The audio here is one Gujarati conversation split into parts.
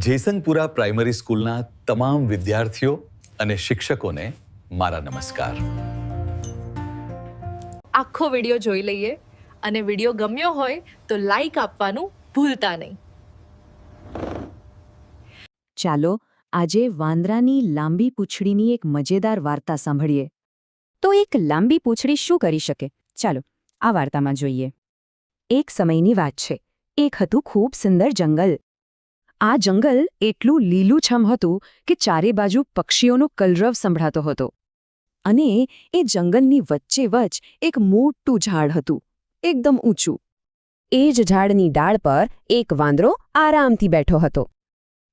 જેસંગપુરા પ્રાઇમરી સ્કૂલના તમામ વિદ્યાર્થીઓ અને શિક્ષકોને મારા નમસ્કાર. આખો વિડીયો જોઈ લઈએ અને વિડીયો ગમ્યો હોય તો લાઈક આપવાનું ભૂલતા નહીં. ચાલો આજે વાંદરાની લાંબી પૂંછડીની એક મજેદાર વાર્તા સાંભળીએ. તો એક લાંબી પૂંછડી શું કરી શકે? ચાલો આ વાર્તામાં જોઈએ. એક સમયની વાત છે. એક હતું ખૂબ સુંદર જંગલ. આ જંગલ એટલું લીલુંછમ હતું કે ચારે બાજુ પક્ષીઓનો કલરવ સંભળાતો હતો. અને એ જંગલની વચ્ચે એક મોટું ઝાડ હતું, એકદમ ઊંચું. એ જ ઝાડની ડાળ પર એક વાંદરો આરામથી બેઠો હતો.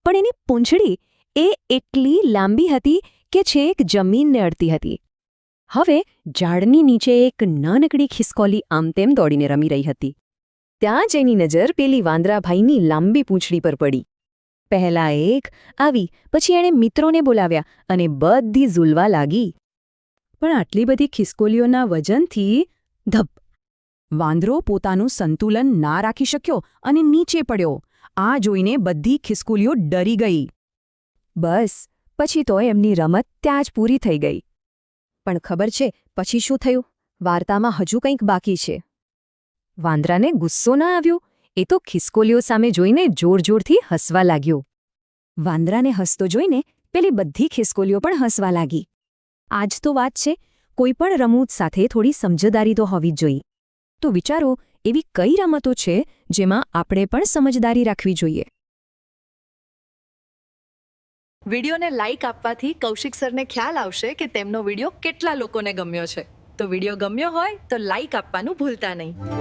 પણ એની પૂંછડી એ એટલી લાંબી હતી કે છેક જમીનને અડતી હતી. હવે ઝાડની નીચે એક નાનકડી ખિસકોલી આમતેમ દોડીને રમી રહી હતી. ત્યાં જ એની નજર પેલી વાંદરાભાઈની લાંબી પૂંછડી પર પડી. પહેલા એક આવી, પછી એણે મિત્રોને બોલાવ્યા અને બધી ઝૂલવા લાગી. પણ આટલી બધી ખિસકોલીઓના વજનથી ધબ! વાંદરો પોતાનું સંતુલન ના રાખી શક્યો અને નીચે પડ્યો. આ જોઈને બધી ખિસકોલીઓ ડરી ગઈ. બસ પછી તો એમની રમત ત્યાં જ પૂરી થઈ ગઈ. પણ ખબર છે પછી શું થયું? વાર્તામાં હજુ કંઈક બાકી છે. વાંદરાને ગુસ્સો ના આવ્યો. એ તો ખિસકોલીઓ સામે જોઈને જોરજોરથી હસવા લાગ્યો. વાંદરાને હસતો જોઈને પેલી બધી ખિસકોલીઓ પણ હસવા લાગી. આ જ તો વાત છે, કોઈ પણ રમૂજ સાથે થોડી સમજદારી તો હોવી જ જોઈએ. તો વિચારો એવી કઈ રમતો છે જેમાં આપણે પણ સમજદારી રાખવી જોઈએ? વિડીયોને લાઈક આપવાથી કૌશિક સરને ખ્યાલ આવશે કે તેમનો વિડીયો કેટલા લોકોને ગમ્યો છે. તો વિડીયો ગમ્યો હોય તો લાઈક આપવાનું ભૂલતા નહીં.